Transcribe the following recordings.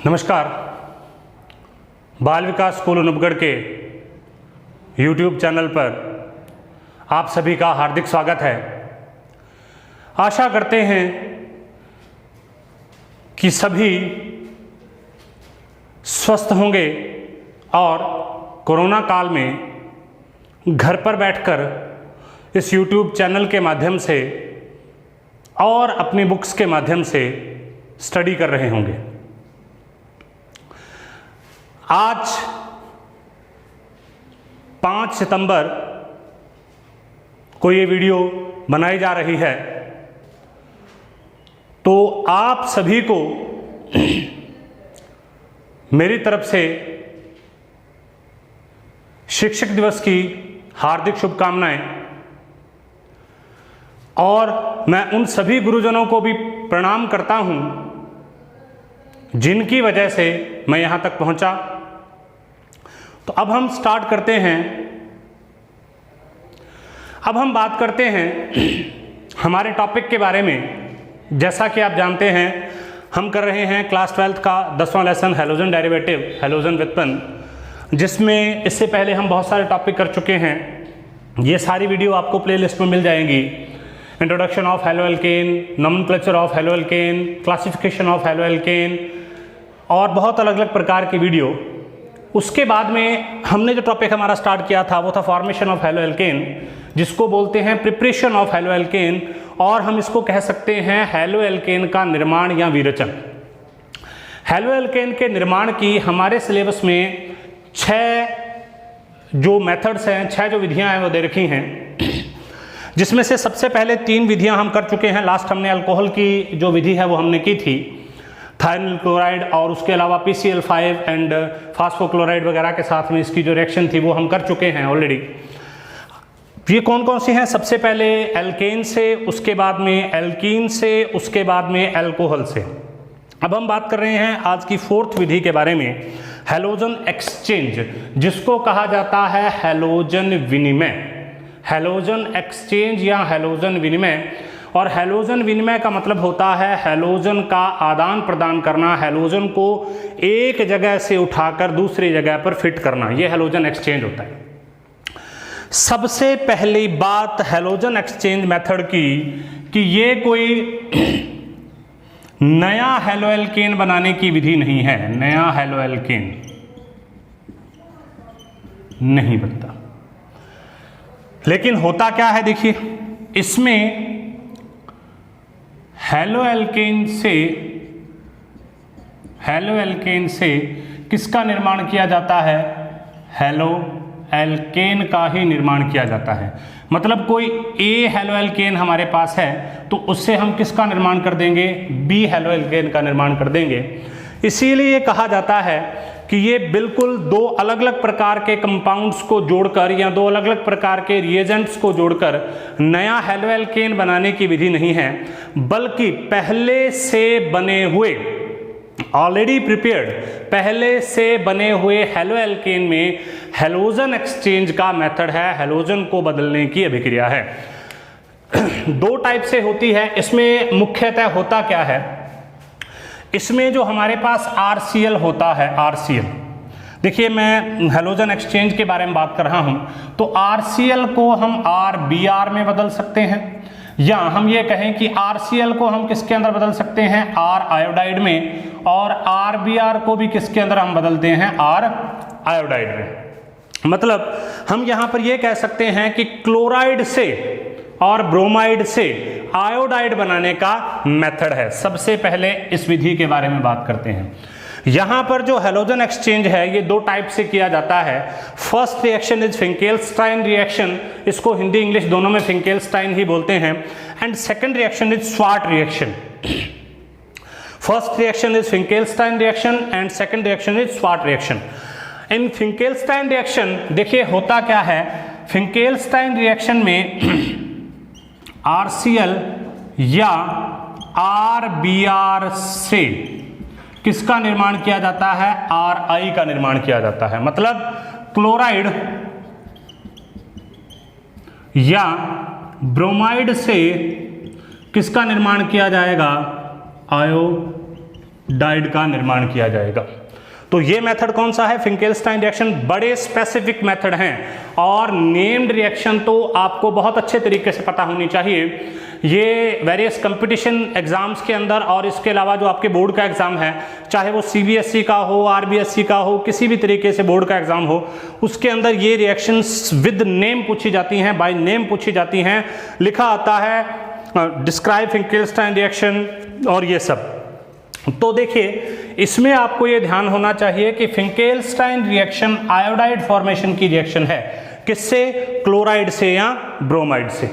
नमस्कार। बाल विकास स्कूल अनूपगढ़ के YouTube चैनल पर आप सभी का हार्दिक स्वागत है। आशा करते हैं कि सभी स्वस्थ होंगे और कोरोना काल में घर पर बैठकर इस YouTube चैनल के माध्यम से और अपनी बुक्स के माध्यम से स्टडी कर रहे होंगे। आज 5 सितंबर को ये वीडियो बनाई जा रही है, तो आप सभी को मेरी तरफ से शिक्षक दिवस की हार्दिक शुभकामनाएं और मैं उन सभी गुरुजनों को भी प्रणाम करता हूं जिनकी वजह से मैं यहां तक पहुंचा। तो अब हम स्टार्ट करते हैं। अब हम बात करते हैं हमारे टॉपिक के बारे में। जैसा कि आप जानते हैं, हम कर रहे हैं क्लास 12th का 10वां लेसन हैलोजन डेरिवेटिव, हैलोजन व्युत्पन्न, जिसमें इससे पहले हम बहुत सारे टॉपिक कर चुके हैं। ये सारी वीडियो आपको प्लेलिस्ट में मिल जाएंगी। Introduction of haloalkane, nomenclature of haloalkane, classification of haloalkane और बहुत अलग अलग प्रकार की वीडियो। उसके बाद में हमने जो टॉपिक हमारा स्टार्ट किया था वो था फॉर्मेशन ऑफ हैलोएल्केन, जिसको बोलते हैं प्रिपरेशन ऑफ हैलोएल्केन, और हम इसको कह सकते हैं हैलोएल्केन का निर्माण या विरचन। हैलोएल्केन के निर्माण की हमारे सिलेबस में 6 जो मेथड्स हैं, 6 जो विधियां हैं वो दे रखी हैं, जिसमें से सबसे पहले 3 विधियां हम कर चुके हैं। लास्ट हमने अल्कोहल की जो विधि है वो हमने की थी, थायनिल क्लोराइड, और उसके अलावा PCl5 एंड फास्फोक्लोराइड वगैरह के साथ में इसकी जो रिएक्शन थी वो हम कर चुके हैं ऑलरेडी। ये कौन कौन सी हैं? सबसे पहले एल्केन से, उसके बाद में एल्कीन से, उसके बाद में एल्कोहल से। अब हम बात कर रहे हैं आज की 4th विधि के बारे में, हैलोजन एक्सचेंज, जिसको कहा जाता है हैलोजन विनिमय। हैलोजन एक्सचेंज या हैलोजन विनिमय। और हैलोजन विनिमय का मतलब होता है हैलोजन का आदान प्रदान करना, हैलोजन को एक जगह से उठाकर दूसरी जगह पर फिट करना, यह हैलोजन एक्सचेंज होता है। सबसे पहली बात हैलोजन एक्सचेंज मेथड की कि ये कोई नया हैलोएल्केन बनाने की विधि नहीं है। नया हैलोएल्केन नहीं बनता। लेकिन होता क्या है, देखिए, इसमें हैलोएल्केन से किसका निर्माण किया जाता है? हैलोएल्केन का ही निर्माण किया जाता है। मतलब कोई A हैलोएल्केन हमारे पास है तो उससे हम किसका निर्माण कर देंगे? B हैलोएल्केन का निर्माण कर देंगे। इसीलिए कहा जाता है कि ये बिल्कुल 2 अलग अलग प्रकार के कंपाउंड्स को जोड़कर या 2 अलग अलग प्रकार के रिएजेंट्स को जोड़कर नया हैलोएल्केन बनाने की विधि नहीं है, बल्कि पहले से बने हुए, ऑलरेडी प्रिपेयर्ड, पहले से बने हुए हैलोएल्केन में हैलोजन एक्सचेंज का मेथड है, हैलोजन को बदलने की अभिक्रिया है। 2 टाइप से होती है। इसमें मुख्यतः होता क्या है, इसमें जो हमारे पास RCl होता है, RCl, देखिए मैं हैलोजन एक्सचेंज के बारे में बात कर रहा हूं, तो RCl को हम RBr में बदल सकते हैं, या हम ये कहें कि RCl को हम किसके अंदर बदल सकते हैं? R आयोडाइड में, और RBr को भी किसके अंदर हम बदलते हैं? R आयोडाइड में। मतलब हम यहां पर ये कह सकते हैं कि क्लोराइड से और ब्रोमाइड से आयोडाइड बनाने का मेथड है। सबसे पहले इस विधि के बारे में बात करते हैं। यहां पर जो हैलोजन एक्सचेंज है ये 2 टाइप से किया जाता है। First reaction is Finkelstein reaction, इसको हिंदी इंग्लिश दोनों में फिंकेल्स्टाइन ही बोलते हैं। And second reaction is Swarts reaction. First reaction is Finkelstein reaction and second reaction is Swarts reaction. In Finkelstein reaction देखिए होता क्या है, फिंकेल्स्टाइन रिएक्शन में RCl या RBr से किसका निर्माण किया जाता है? RI का निर्माण किया जाता है। मतलब क्लोराइड या ब्रोमाइड से किसका निर्माण किया जाएगा? डाइड का निर्माण किया जाएगा। तो ये मेथड कौन सा है? Finkelstein reaction. बड़े स्पेसिफिक मेथड हैं और नेम्ड रिएक्शन तो आपको बहुत अच्छे तरीके से पता होनी चाहिए। ये वेरियस कंपटीशन एग्जाम्स के अंदर और इसके अलावा जो आपके बोर्ड का एग्जाम है, चाहे वो CBSE का हो, RBSE का हो, किसी भी तरीके से बोर्ड का एग्जाम हो, उसके अंदर ये रिएक्शंस विद नेम पूछी जाती हैं, बाय नेम पूछी जाती हैं। लिखा आता है डिस्क्राइब फिंकेल्स्टाइन रिएक्शन और ये सब। तो देखिए, इसमें आपको ये ध्यान होना चाहिए कि फिंकेल्स्टाइन रिएक्शन आयोडाइड फॉर्मेशन की रिएक्शन है। किससे? क्लोराइड से या ब्रोमाइड से।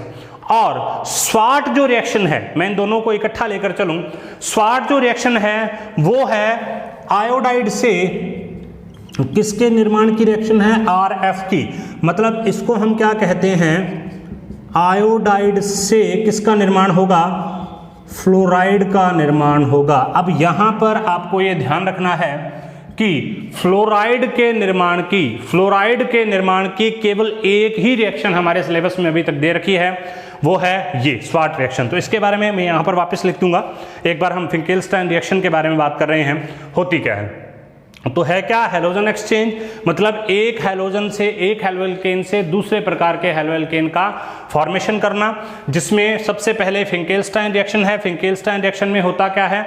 और स्वाट जो रिएक्शन है, मैं इन दोनों को इकट्ठा लेकर चलूं, स्वाट जो रिएक्शन है वो है आयोडाइड से। किसके निर्माण की रिएक्शन है? RF की। मतलब इसको हम क्या कहते हैं? आयोडाइड से किसका निर्माण होगा? फ्लोराइड का निर्माण होगा। अब यहां पर आपको यह ध्यान रखना है कि फ्लोराइड के निर्माण की केवल एक ही रिएक्शन हमारे सिलेबस में अभी तक दे रखी है, वो है ये स्वाट रिएक्शन। तो इसके बारे में मैं यहां पर वापस लिख दूंगा। एक बार हम फिंकेल्स्टाइन रिएक्शन के बारे में बात कर रहे हैं। होती क्या है? तो है क्या? Halogen exchange. मतलब एक हैलोजन से, एक हैलोएल्केन से दूसरे प्रकार के हैलोएल्केन का फॉर्मेशन करना, जिसमें सबसे पहले फिंकेल्स्टाइन रिएक्शन है। फिंकेल्स्टाइन रिएक्शन में होता क्या है?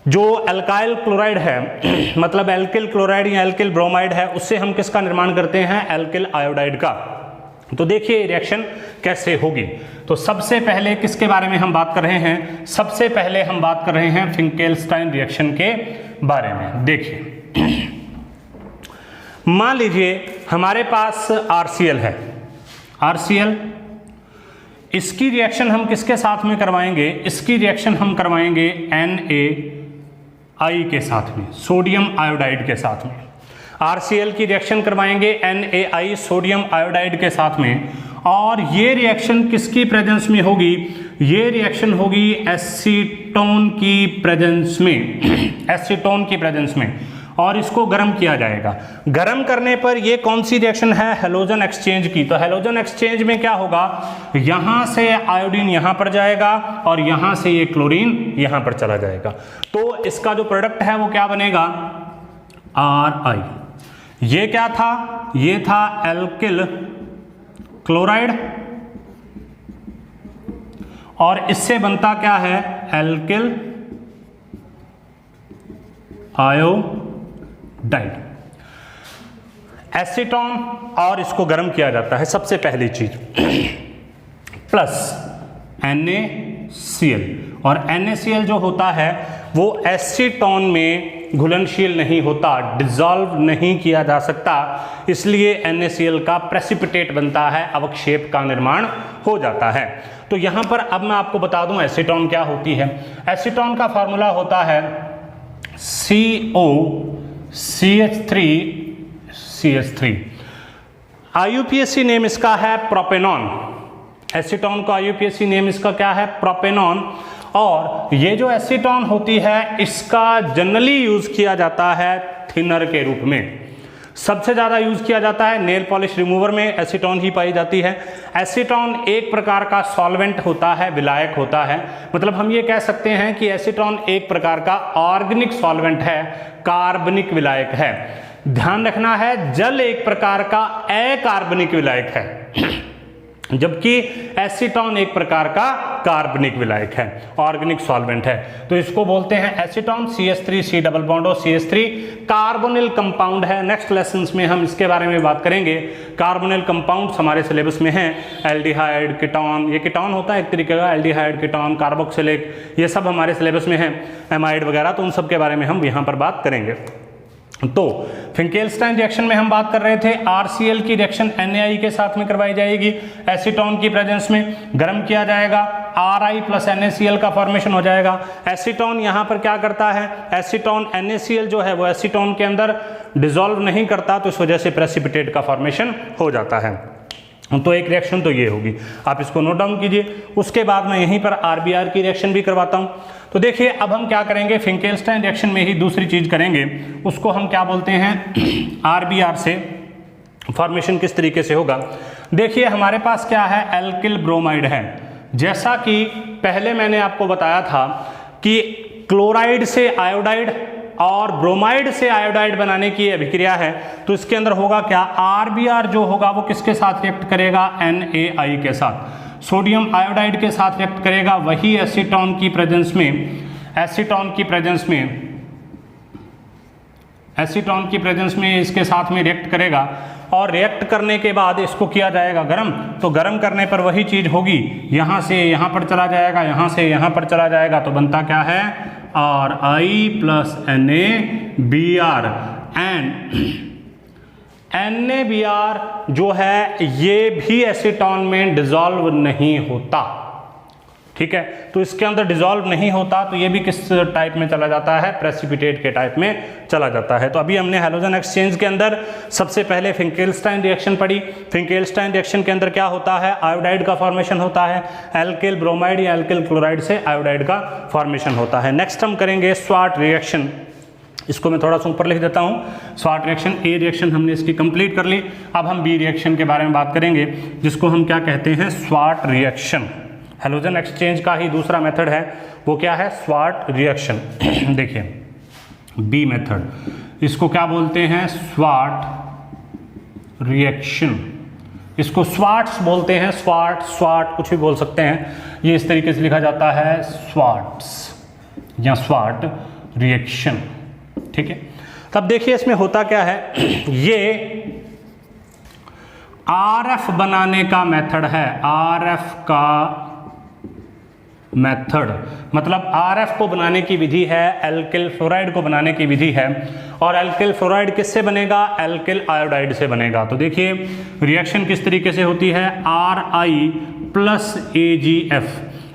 जो अल्काइल क्लोराइड है, मतलब एल्किल क्लोराइड या एल्किल ब्रोमाइड है, उससे हम किसका निर्माण करते हैं? एल्किल आयोडाइड का। तो देखिए रिएक्शन कैसे होगी। तो सबसे पहले किसके बारे में हम बात कर रहे हैं? सबसे पहले हम बात कर रहे हैं फिंकेल्स्टाइन रिएक्शन के बारे में। देखिए, मान लीजिए हमारे पास RCl है। RCl, इसकी रिएक्शन हम किसके साथ में करवाएंगे? इसकी रिएक्शन हम करवाएंगे NaI के साथ में, सोडियम आयोडाइड के साथ में। RCl की रिएक्शन करवाएंगे NaI सोडियम आयोडाइड के साथ में। और ये रिएक्शन किसकी प्रेजेंस में होगी? ये रिएक्शन होगी एसीटोन की प्रेजेंस में। एसीटोन की प्रेजेंस में। और इसको गर्म किया जाएगा। गर्म करने पर ये कौन सी रिएक्शन है? हैलोजन एक्सचेंज की। तो हैलोजन एक्सचेंज में क्या होगा? यहां से आयोडीन यहां पर जाएगा और यहां से ये क्लोरीन यहां पर चला जाएगा। तो इसका जो प्रोडक्ट है वो क्या बनेगा? RI। ये क्या था? ये था एल्किल क्लोराइड और इससे बनता क्या है? Alkyl iodide. एसीटोन और इसको गर्म किया जाता है सबसे पहली चीज, प्लस NaCl। और NaCl जो होता है वो एसीटोन में घुलनशील नहीं होता, डिसॉल्व नहीं किया जा सकता, इसलिए NaCl का प्रेसिपिटेट बनता है, अवक्षेप का निर्माण हो जाता है। तो यहां पर अब मैं आपको बता दूं एसीटोन क्या होती है। एसीटोन का फॉर्मूला होता है COCH3CH3। IUPAC नेम इसका है प्रोपेनॉन। एसीटोन का IUPAC नेम इसका क्या है? प्रोपेनॉन। और ये जो एसीटोन होती है इसका जनरली यूज किया जाता है थिनर के रूप में। सबसे ज्यादा यूज किया जाता है नेल पॉलिश रिमूवर में, एसीटोन ही पाई जाती है। एसीटोन एक प्रकार का सॉल्वेंट होता है, विलायक होता है। मतलब हम ये कह सकते हैं कि एसीटोन एक प्रकार का ऑर्गेनिक सॉल्वेंट है, कार्बनिक विलायक है। ध्यान रखना है, जल एक प्रकार का अकार्बनिक विलायक है, जबकि एसीटोन एक प्रकार का कार्बनिक विलायक है, ऑर्गेनिक सॉल्वेंट है। तो इसको बोलते हैं एसीटोन। CH3C डबल बॉन्ड और CH3 कार्बोनिल कंपाउंड है। नेक्स्ट लेसन्स में हम इसके बारे में बात करेंगे। कार्बोनिल कंपाउंड्स हमारे सिलेबस में हैं, एल्डिहाइड, कीटोन, ये कीटोन होता है एक तरीके का, एल्डिहाइड, कीटोन, कार्बोक्सिलिक, ये सब हमारे सिलेबस में हैं, एमाइड वगैरह। तो उन सब के बारे में हम यहाँ पर बात करेंगे। तो फिंकेल्स्टाइन रिएक्शन में हम बात कर रहे थे RCl की रिएक्शन NaI के साथ में करवाई जाएगी, एसीटोन की प्रेजेंस में गर्म किया जाएगा, RI प्लस NaCl का फॉर्मेशन हो जाएगा। एसीटोन यहाँ पर क्या करता है? एसीटोन NaCl जो है वो एसीटोन के अंदर डिसॉल्व नहीं करता, तो इस वजह से प्रेसिपिटेट का फॉर्मेशन हो जाता है। तो एक रिएक्शन तो ये होगी, आप इसको नोट डाउन कीजिए। उसके बाद मैं यहीं पर RBr की रिएक्शन भी करवाता हूँ। तो देखिए अब हम क्या करेंगे, फिंकेल्स्टाइन रिएक्शन में ही दूसरी चीज करेंगे, उसको हम क्या बोलते हैं? RBr से फॉर्मेशन किस तरीके से होगा। देखिए हमारे पास क्या है? एल्किल ब्रोमाइड है। जैसा कि पहले मैंने आपको बताया था कि क्लोराइड से आयोडाइड और ब्रोमाइड से आयोडाइड बनाने की अभिक्रिया है, तो इसके अंदर होगा क्या, RBr जो होगा वो किसके साथ रिएक्ट करेगा, NaI के साथ, सोडियम आयोडाइड के साथ रिएक्ट करेगा, वही एसीटोन की प्रेजेंस में इसके साथ में रिएक्ट करेगा, और रिएक्ट करने के बाद इसको किया जाएगा गर्म, तो गर्म करने पर वही चीज होगी, यहां से यहां पर चला जाएगा, यहां से यहां पर चला जाएगा, तो बनता क्या है, Ri plus NaBr, and NaBr जो है ये भी एसीटोन में डिसॉल्व नहीं होता, ठीक है, तो इसके अंदर डिसॉल्व नहीं होता, तो ये भी किस टाइप में चला जाता है, प्रेसिपिटेट के टाइप में चला जाता है। तो अभी हमने हैलोजन एक्सचेंज के अंदर सबसे पहले फिंकेल्स्टाइन रिएक्शन पढ़ी। फिंकेल्स्टाइन रिएक्शन के अंदर क्या होता है, आयोडाइड का फॉर्मेशन होता है, एल्किल ब्रोमाइड या एल्किल क्लोराइड से आयोडाइड का फॉर्मेशन होता है। नेक्स्ट हम करेंगे स्वाट रिएक्शन, इसको मैं थोड़ा सा ऊपर लिख देता हूँ। स्वाट रिएक्शन, ए रिएक्शन हमने इसकी कंप्लीट कर ली, अब हम बी रिएक्शन के बारे में बात करेंगे, जिसको हम क्या कहते हैं, स्वाट रिएक्शन। हैलोजन एक्सचेंज का ही दूसरा मेथड है, वो क्या है, स्वाट रिएक्शन। देखिए बी मेथड, इसको क्या बोलते हैं, स्वाट रिएक्शन, इसको स्वाट्स बोलते हैं, स्वाट कुछ भी बोल सकते हैं, ये इस तरीके से लिखा जाता है, स्वाट्स या स्वाट रिएक्शन, ठीक है। तब देखिए इसमें होता क्या है, ये RF बनाने का मेथड है, RF का मेथड मतलब RF को बनाने की विधि है, एल्किल फ्लोराइड को बनाने की विधि है, और एल्किल फ्लोराइड किससे बनेगा, एल्किल आयोडाइड से बनेगा। तो देखिए रिएक्शन किस तरीके से होती है, Ri प्लस AgF,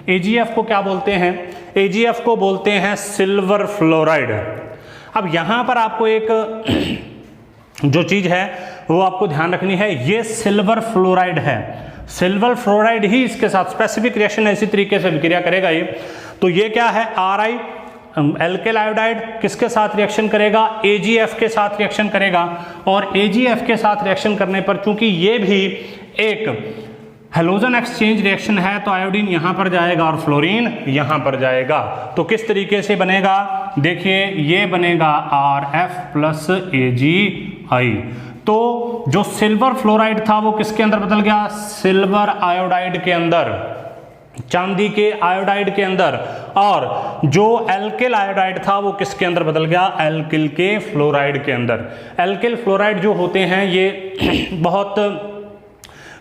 AgF को क्या बोलते हैं, AgF को बोलते हैं सिल्वर फ्लोराइड। अब यहां पर आपको एक जो चीज है वो आपको ध्यान रखनी है, ये सिल्वर फ्लोराइड है, सिल्वर फ्लोराइड ही इसके साथ स्पेसिफिक रिएक्शन इसी तरीके से विक्रिया करेगा ये। तो ये क्या है, Ri एल्किल आयोडाइड किसके साथ रिएक्शन करेगा, AgF के साथ रिएक्शन करेगा, और AgF के साथ रिएक्शन करने पर चूंकि ये भी एक हैलोजन एक्सचेंज रिएक्शन है, तो आयोडीन यहां पर जाएगा और फ्लोरीन यहां पर जाएगा। तो किस तरीके से बनेगा, देखिए ये बनेगा RF प्लस AgI। तो जो सिल्वर फ्लोराइड था वो किसके अंदर बदल गया, सिल्वर आयोडाइड के अंदर, चांदी के आयोडाइड के अंदर, और जो एल्किल आयोडाइड था वो किसके अंदर बदल गया, एल्किल के फ्लोराइड के अंदर। एल्किल फ्लोराइड जो होते हैं ये बहुत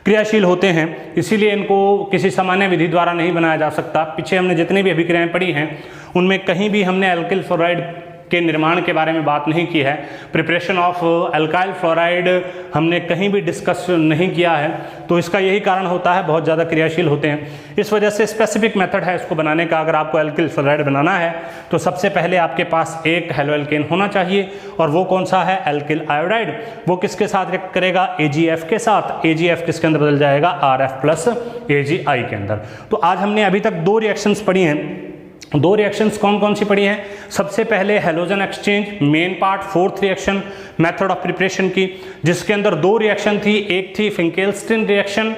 क्रियाशील होते हैं, इसीलिए इनको किसी सामान्य विधि द्वारा नहीं बनाया जा सकता। पीछे हमने जितनी भी अभिक्रियाएं पढ़ी हैं उनमें कहीं भी हमने एल्किल फ्लोराइड के निर्माण के बारे में बात नहीं की है, प्रिपरेशन ऑफ अल्काइल फ्लोराइड हमने कहीं भी डिस्कस नहीं किया है। तो इसका यही कारण होता है, बहुत ज़्यादा क्रियाशील होते हैं, इस वजह से स्पेसिफिक मेथड है इसको बनाने का। अगर आपको एल्किल फ्लोराइड बनाना है तो सबसे पहले आपके पास एक हैलोएल्केन होना चाहिए, और वो कौन सा है, एल्किल आयोडाइड। वो किसके साथ रिएक्ट करेगा, AgF के साथ, AgF किसके अंदर बदल जाएगा, RF प्लस AgI के अंदर। तो आज हमने अभी तक दो रिएक्शंस पढ़ी हैं। दो रिएक्शंस कौन कौन सी पढ़ी हैं, सबसे पहले halogen exchange main part, fourth reaction method of preparation की, जिसके अंदर दो रिएक्शन थी। एक थी फिंकेल्स्टाइन रिएक्शन,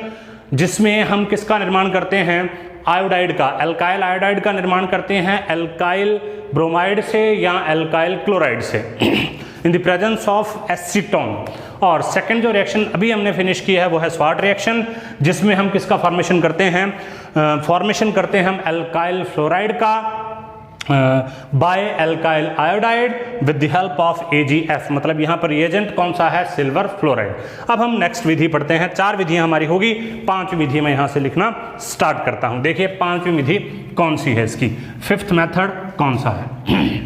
जिसमें हम किसका निर्माण करते हैं, आयोडाइड का, एल्काइल आयोडाइड का निर्माण करते हैं एल्काइल ब्रोमाइड से या एल्काइल क्लोराइड से in the presence of acetone. और सेकंड जो रिएक्शन अभी हमने फिनिश किया है वो है स्वाट रिएक्शन, जिसमें हम किसका फॉर्मेशन करते हैं, फॉर्मेशन करते हैं हम एल्काइल फ्लोराइड का by alkyl iodide with the help of AgF, मतलब यहाँ पर रिएजेंट कौन सा है, सिल्वर फ्लोराइड। अब हम नेक्स्ट विधि पढ़ते हैं, चार विधियां हमारी होगी, पांचवी विधि मैं यहाँ से लिखना स्टार्ट करता हूँ। देखिए पांचवी विधि कौन सी है इसकी, फिफ्थ मेथड कौन सा है।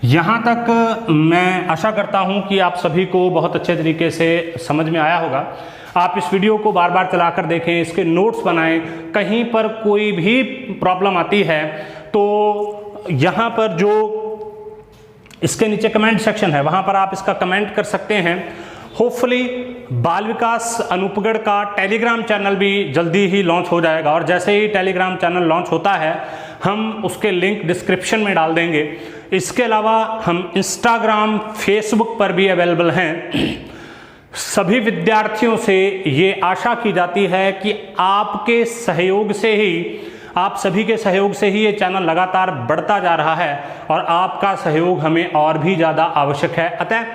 यहाँ तक मैं आशा करता हूँ कि आप सभी को बहुत अच्छे तरीके से समझ में आया होगा। आप इस वीडियो को बार बार चलाकर देखें, इसके नोट्स बनाएं, कहीं पर कोई भी प्रॉब्लम आती है तो यहाँ पर जो इसके नीचे कमेंट सेक्शन है वहाँ पर आप इसका कमेंट कर सकते हैं। होपफुली बाल विकास अनुपगढ़ का टेलीग्राम चैनल भी जल्दी ही लॉन्च हो जाएगा, और जैसे ही टेलीग्राम चैनल लॉन्च होता है हम उसके लिंक डिस्क्रिप्शन में डाल देंगे। इसके अलावा हम इंस्टाग्राम, फेसबुक पर भी अवेलेबल हैं। सभी विद्यार्थियों से ये आशा की जाती है कि आपके सहयोग से ही आप सभी के सहयोग से ही ये चैनल लगातार बढ़ता जा रहा है और आपका सहयोग हमें और भी ज़्यादा आवश्यक है। अतः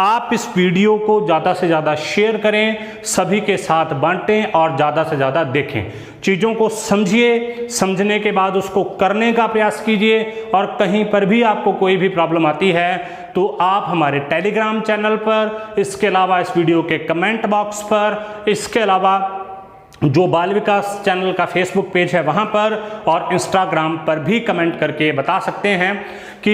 आप इस वीडियो को ज़्यादा से ज़्यादा शेयर करें, सभी के साथ बांटें और ज़्यादा से ज़्यादा देखें। चीज़ों को समझिए, समझने के बाद उसको करने का प्रयास कीजिए और कहीं पर भी आपको कोई भी प्रॉब्लम आती है तो आप हमारे टेलीग्राम चैनल पर, इसके अलावा इस वीडियो के कमेंट बॉक्स पर, इसके अलावा जो बाल विकास चैनल का फेसबुक पेज है वहाँ पर और इंस्टाग्राम पर भी कमेंट करके बता सकते हैं कि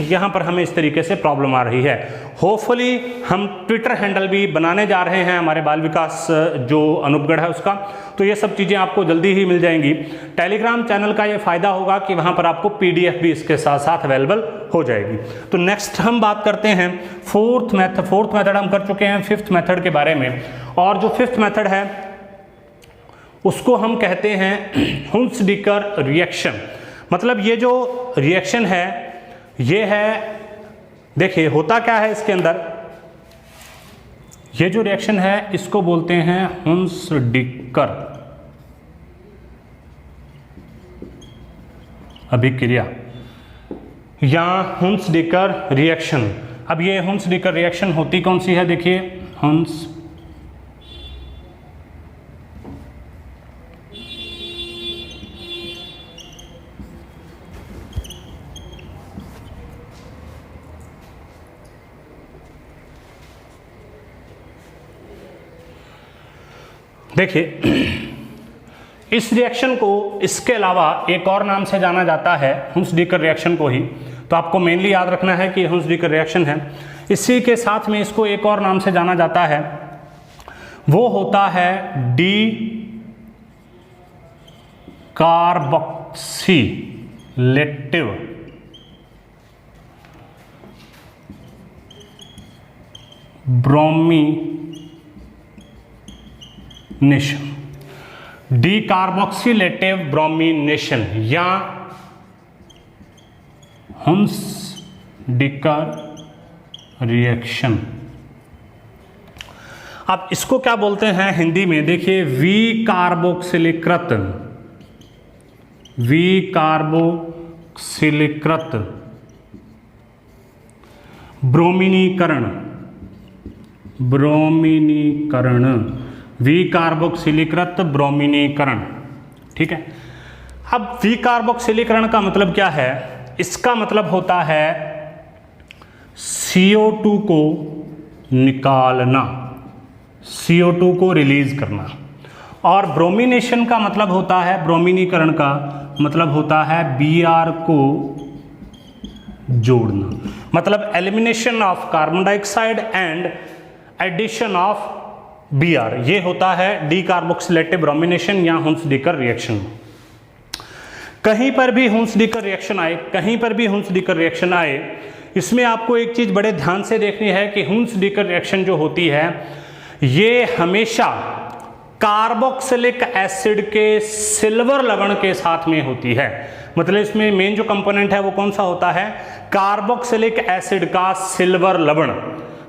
यहाँ पर हमें इस तरीके से प्रॉब्लम आ रही है। होपफुली हम ट्विटर हैंडल भी बनाने जा रहे हैं हमारे बाल विकास जो अनूपगढ़ है उसका, तो ये सब चीज़ें आपको जल्दी ही मिल जाएंगी। टेलीग्राम चैनल का ये फ़ायदा होगा कि वहाँ पर आपको PDF भी इसके साथ साथ अवेलेबल हो जाएगी। तो नेक्स्ट हम बात करते हैं फोर्थ मेथड हम कर चुके हैं, फिफ्थ मेथड के बारे में। और जो फिफ्थ मेथड है उसको हम कहते हैं हुंसडीकर रिएक्शन। मतलब ये जो रिएक्शन है ये है, देखिए होता क्या है इसके अंदर, ये जो रिएक्शन है इसको बोलते हैं हुंसडीकर अभिक्रिया या हुंसडीकर रिएक्शन। अब ये हुंसडीकर रिएक्शन होती कौन सी है, देखिए हुंस देखिए इस रिएक्शन को इसके अलावा एक और नाम से जाना जाता है, हुंसडीकर रिएक्शन को ही। तो आपको मेनली याद रखना है कि हुंसडीकर रिएक्शन है। इसी के साथ में इसको एक और नाम से जाना जाता है, वो होता है डी कार्बोक्सिलेटिव ब्रोमीनेशन, डीकार्बोक्सिलेटिव ब्रोमीनेशन या हुंसडीकर रिएक्शन। अब इसको क्या बोलते हैं हिंदी में, देखिए विकार्बोक्सिलीकृत ब्रोमीनीकरण, विकार्बोक्सिलीकृत ब्रोमीनीकरण। ठीक है, अब विकार्बोक्सिलीकरण का मतलब क्या है, इसका मतलब होता है CO2 को निकालना, CO2 को रिलीज करना। और ब्रोमीनेशन का मतलब होता है, ब्रोमीनीकरण का मतलब होता है Br को जोड़ना, मतलब elimination of carbon dioxide and addition of Br। ये होता है डीकार्बोक्सिलेटिव ब्रोमीनेशन या हुंसडीकर रिएक्शन। कहीं पर भी हुंसडीकर रिएक्शन आए, इसमें आपको एक चीज बड़े ध्यान से देखनी है कि हुंसडीकर रिएक्शन जो होती है ये हमेशा कार्बोक्सिलिक एसिड के सिल्वर लवण के साथ में होती है। मतलब इसमें मेन जो कंपोनेंट है वो कौन सा होता है, कार्बोक्सिलिक एसिड का सिल्वर लवण,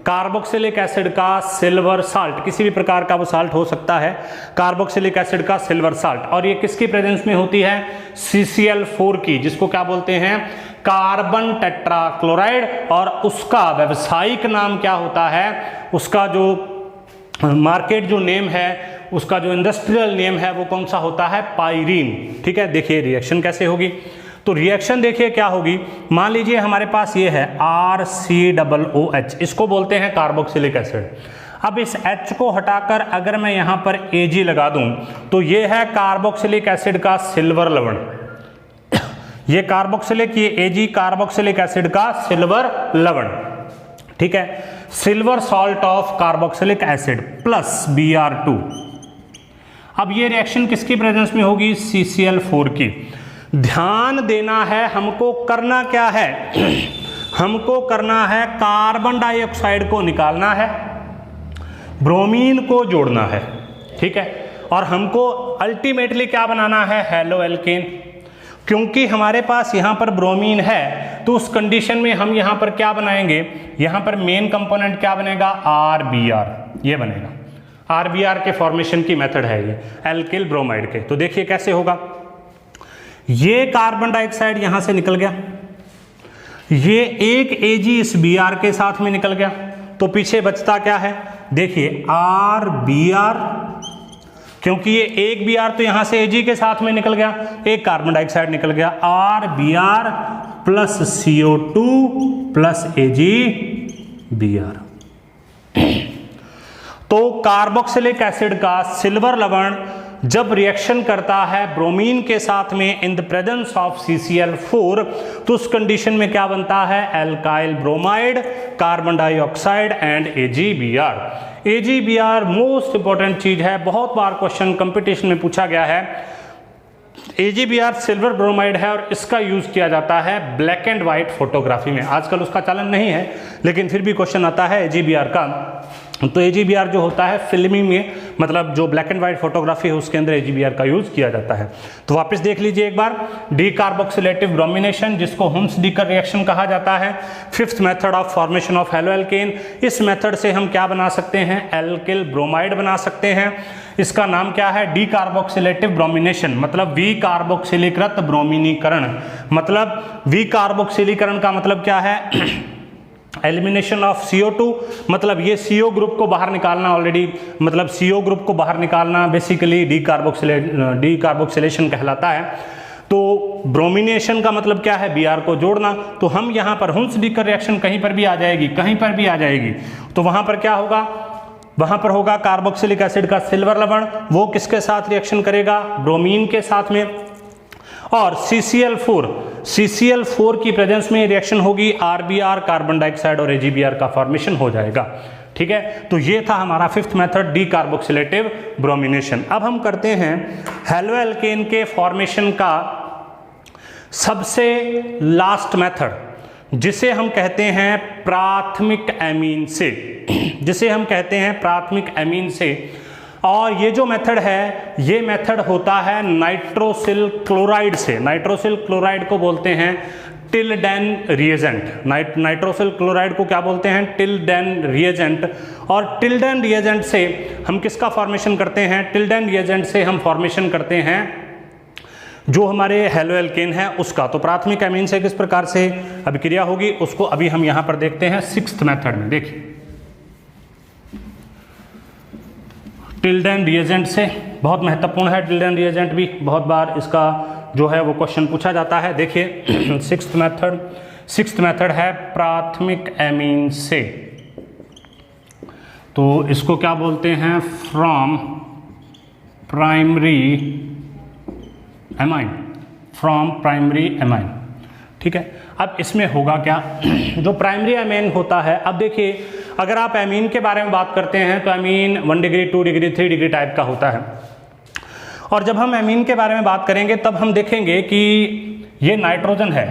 कार्बोक्सिलिक एसिड का सिल्वर साल्ट, किसी भी प्रकार का वो साल्ट हो सकता है, कार्बोक्सिलिक एसिड का सिल्वर साल्ट। और ये किसकी प्रेजेंस में होती है, CCl4 की, जिसको क्या बोलते हैं, कार्बन टेट्राक्लोराइड। और उसका व्यावसायिक नाम क्या होता है, उसका जो मार्केट जो नेम है, उसका जो इंडस्ट्रियल नेम है वो कौन सा होता है, पायरीन। ठीक है, देखिए रिएक्शन कैसे होगी। तो रिएक्शन देखिए क्या होगी, मान लीजिए हमारे पास ये है RCOOH, इसको बोलते हैं कार्बोक्सिलिक एसिड। अब इस H को हटाकर अगर मैं यहाँ पर Ag लगा दूं तो ये है कार्बोक्सिलिक एसिड का सिल्वर लवण, ये कार्बोक्सिलिक, ये Ag कार्बोक्सिलिक एसिड का सिल्वर लवण। ठीक है, silver salt of carboxylic acid plus Br2। अब ये रिएक्शन किसकी प्रेजेंस में होगी, CCl4 की। ध्यान देना है, हमको करना क्या है, हमको करना है कार्बन डाइऑक्साइड को निकालना है, ब्रोमीन को जोड़ना है। ठीक है, और हमको अल्टीमेटली क्या बनाना है, हेलो एल्केन। क्योंकि हमारे पास यहाँ पर ब्रोमीन है तो उस कंडीशन में हम यहाँ पर क्या बनाएंगे, यहाँ पर मेन कंपोनेंट क्या बनेगा, RBr, ये बनेगा। RBr के फॉर्मेशन की मेथड है ये एल्किल ब्रोमाइड के। तो देखिए कैसे होगा, ये कार्बन डाइऑक्साइड यहां से निकल गया, ये एक Ag इस Br के साथ में निकल गया, तो पीछे बचता क्या है, देखिए RBr, क्योंकि ये एक Br तो यहां से Ag के साथ में निकल गया, एक कार्बन डाइऑक्साइड निकल गया, RBr plus CO2 plus AgBr। तो कार्बोक्सिलिक एसिड का सिल्वर लवण जब रिएक्शन करता है ब्रोमीन के साथ में in the presence of CCl4, तो उस कंडीशन में क्या बनता है, alkyl bromide, carbon dioxide and AgBr। AgBr most important चीज है, बहुत बार क्वेश्चन कंपटीशन में पूछा गया है। AgBr सिल्वर ब्रोमाइड है और इसका यूज किया जाता है ब्लैक एंड व्हाइट फोटोग्राफी में। आजकल उसका चलन नहीं है, लेकिन फिर भी क्वेश्चन आता है AgBr का। तो AgBr जो होता है फिल्मिंग में, मतलब जो ब्लैक एंड व्हाइट फोटोग्राफी है उसके अंदर AgBr का यूज किया जाता है। तो वापस देख लीजिए एक बार, डीकार्बोक्सिलेटिव ब्रोमिनेशन जिसको हुम्स-डीकर रिएक्शन कहा जाता है, fifth method of formation of halo alkane. इस मेथड से हम क्या बना सकते हैं, एल्किल ब्रोमाइड बना सकते हैं। इसका नाम क्या है, डीकार्बोक्सिलेटिव ब्रोमिनेशन, मतलब विकार्बोक्सिलीकृत ब्रोमीनीकरण। मतलब विकार्बोक्सिलीकरण का मतलब क्या है, एलिमिनेशन ऑफ CO2, मतलब ये CO ग्रुप को बाहर निकालना, ऑलरेडी मतलब CO ग्रुप को बाहर निकालना बेसिकली डीकार्बोक्सिलेशन कहलाता है। तो ब्रोमिनेशन का मतलब क्या है, Br को जोड़ना। तो हम यहाँ पर हुम्स-डीकर रिएक्शन कहीं पर भी आ जाएगी, कहीं पर भी आ जाएगी, तो वहां पर क्या होगा, वहां पर होगा कार्बोक्सिलिक एसिड का सिल्वर लवण, वो किसके साथ रिएक्शन करेगा, ब्रोमीन के साथ में, और CCl4 की प्रेजेंस में रिएक्शन होगी, RBr कार्बन डाइऑक्साइड और AgBr का फॉर्मेशन हो जाएगा। ठीक है, तो ये था हमारा फिफ्थ मेथड, डीकार्बोक्सिलेटिव ब्रोमिनेशन। अब हम करते हैं हेलो एल्केन के फॉर्मेशन का सबसे लास्ट मेथड, जिसे हम कहते हैं प्राथमिक एमीन से, जिसे हम कहते हैं प्राथमिक एमीन से। और ये जो मेथड है, ये मेथड होता है नाइट्रोसिल क्लोराइड से। नाइट्रोसिल क्लोराइड को बोलते हैं टिल्डेन रिएजेंट। नाइट्रोसिल क्लोराइड को क्या बोलते हैं, टिल्डेन रिएजेंट। और टिल्डेन रिएजेंट से हम किसका फॉर्मेशन करते हैं, टिल्डेन रिएजेंट से हम फॉर्मेशन करते हैं जो हमारे हेलो एल्केन है उसका। तो प्राथमिक एमीन से किस प्रकार से अभिक्रिया होगी उसको अभी हम यहां पर देखते हैं सिक्स्थ मेथड में। देखिए, टिल्डेन रिएजेंट से, बहुत महत्वपूर्ण है टिल्डेन रिएजेंट भी, बहुत बार इसका जो है वो क्वेश्चन पूछा जाता है। देखिए सिक्स्थ मेथड है प्राथमिक एमीन से, तो इसको क्या बोलते हैं, from primary amine, from primary amine. ठीक है, अब इसमें होगा क्या, जो प्राइमरी एमीन होता है, अब देखिए अगर आप एमीन के बारे में बात करते हैं तो amine 1 degree 2 degree 3 degree type का होता है। और जब हम एमीन के बारे में बात करेंगे तब हम देखेंगे कि ये नाइट्रोजन है,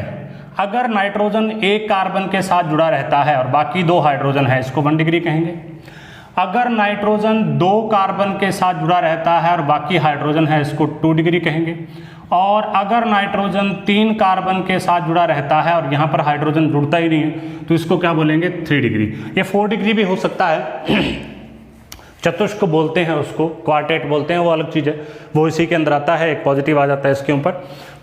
अगर नाइट्रोजन एक कार्बन के साथ जुड़ा रहता है और बाकी 2 हाइड्रोजन है, इसको 1 डिग्री कहेंगे। अगर नाइट्रोजन 2 कार्बन के साथ जुड़ा रहता है और बाकी हाइड्रोजन है, इसको 2 डिग्री कहेंगे। और अगर नाइट्रोजन 3 कार्बन के साथ जुड़ा रहता है और यहाँ पर हाइड्रोजन जुड़ता ही नहीं है, तो इसको क्या बोलेंगे, 3 डिग्री। ये 4 डिग्री भी हो सकता है, चतुष्क बोलते हैं उसको, क्वार्टेट बोलते हैं, वो अलग चीज़ है, वो इसी के अंदर आता है, एक पॉजिटिव आ जाता है इसके ऊपर।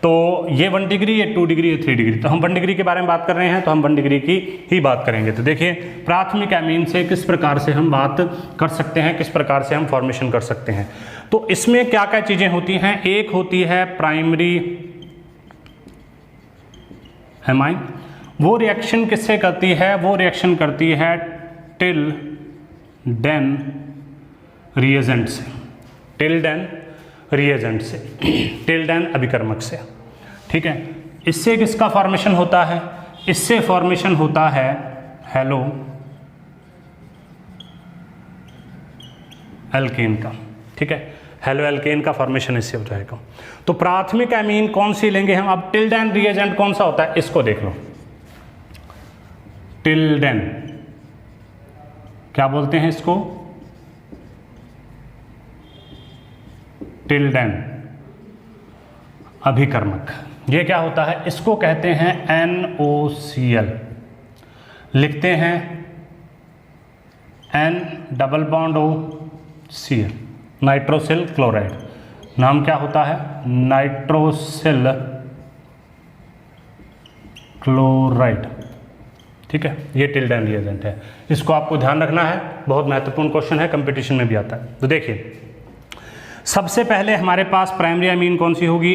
तो ये 1 डिग्री, ये 2 डिग्री, ये 3 डिग्री। तो हम 1 डिग्री के बारे में बात कर रहे हैं तो हम 1 डिग्री की ही बात करेंगे। तो देखिए प्राथमिक एमीन से किस प्रकार से हम बात कर सकते हैं, किस प्रकार से हम फॉर्मेशन कर सकते हैं। तो इसमें क्या क्या चीज़ें होती हैं, एक होती है प्राइमरी एमाइन, वो रिएक्शन किससे करती है, वो रिएक्शन करती है टिल्डेन रिएजेंट से, टिल्डेन रिएजेंट से, टिल्डेन अभिकर्मक से। ठीक है, इससे किसका फॉर्मेशन होता है, इससे फॉर्मेशन होता है हेलो एल्केन का। ठीक है, हेलो एल्केन का फॉर्मेशन इससे हो जाएगा। तो प्राथमिक एमीन कौन सी लेंगे हम, अब टिल्डेन रिएजेंट कौन सा होता है, इसको देख लो। टिल्डेन क्या बोलते हैं इसको, टिल्डेन अभिकर्मक। ये क्या होता है, इसको कहते हैं NOCl, लिखते हैं N double bond OCl, nitrosyl chloride. नाम क्या होता है, नाइट्रोसिल क्लोराइड, ठीक है, ये टिल्डेन रिएजेंट है, इसको आपको ध्यान रखना है, बहुत महत्वपूर्ण क्वेश्चन है, कंपटीशन में भी आता है। तो देखिए सबसे पहले हमारे पास प्राइमरी अमीन कौन सी होगी,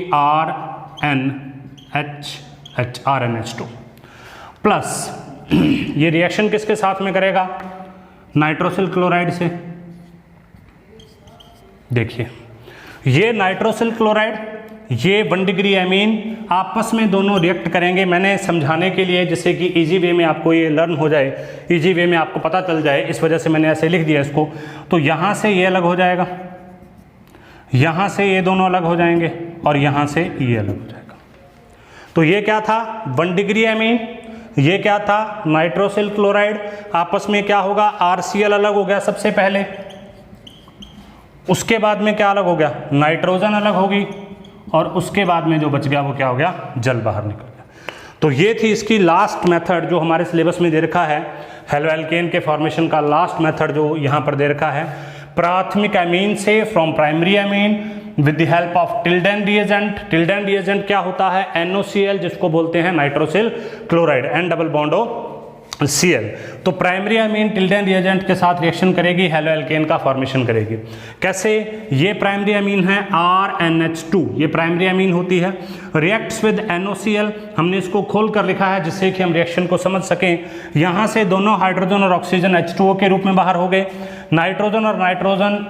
RNH2 प्लस ये रिएक्शन किसके साथ में करेगा, नाइट्रोसिल क्लोराइड से। देखिए ये नाइट्रोसिल क्लोराइड, ये 1 डिग्री अमीन आपस में दोनों रिएक्ट करेंगे। मैंने समझाने के लिए जिससे कि इजी वे में आपको ये लर्न हो जाए, इजी वे में आपको पता चल जाए, इस वजह से मैंने ऐसे लिख दिया इसको। तो यहाँ से ये अलग हो जाएगा, यहाँ से ये दोनों अलग हो जाएंगे और यहाँ से ये अलग हो जाएगा। तो ये क्या था 1 डिग्री अमीन, ये क्या था नाइट्रोसिल क्लोराइड, आपस में क्या होगा RCl अलग हो गया सबसे पहले, उसके बाद में क्या अलग हो गया, नाइट्रोजन अलग होगी, और उसके बाद में जो बच गया वो क्या हो गया, जल बाहर निकल गया। तो ये थी इसकी लास्ट मेथड जो हमारे सिलेबस में दे रखा है, हेलोएल्केन के फॉर्मेशन का लास्ट मेथड जो यहाँ पर दे रखा है, प्राथमिक अमीन से from primary amine with the help of Tilden reagent. Tilden reagent क्या होता है, NOCl, जिसको बोलते हैं nitrosyl chloride, N double bond Cl। तो प्राइमरी अमीन टिल्डेन रिएजेंट के साथ रिएक्शन करेगी, हेलोएल्केन का फॉर्मेशन करेगी। कैसे, ये प्राइमरी अमीन है RNH2, ये प्राइमरी अमीन होती है, रिएक्ट्स विद NOCl, हमने इसको खोल कर लिखा है जिससे कि हम रिएक्शन को समझ सकें। यहाँ से दोनों हाइड्रोजन और ऑक्सीजन H2O के रूप में बाहर हो गए, नाइट्रोजन और नाइट्रोजन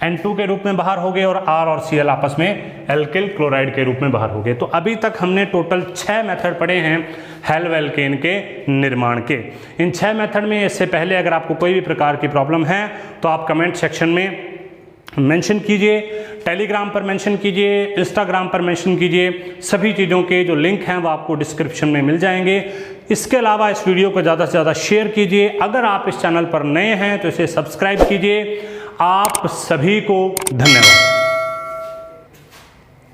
N2 के रूप में बाहर हो गए, और R और Cl आपस में एल्किल क्लोराइड के रूप में बाहर हो गए। तो अभी तक हमने टोटल 6 मेथड पढ़े हैं हेलोएल्केन के निर्माण के। इन 6 मेथड में इससे पहले अगर आपको कोई भी प्रकार की प्रॉब्लम है तो आप कमेंट सेक्शन में मेंशन कीजिए, टेलीग्राम पर मेंशन कीजिए, इंस्टाग्राम पर मेंशन कीजिए, सभी चीज़ों के जो लिंक हैं वो आपको डिस्क्रिप्शन में मिल जाएंगे। इसके अलावा इस वीडियो को ज़्यादा से ज़्यादा शेयर कीजिए। अगर आप इस चैनल पर नए हैं तो इसे सब्सक्राइब कीजिए। आप सभी को धन्यवाद।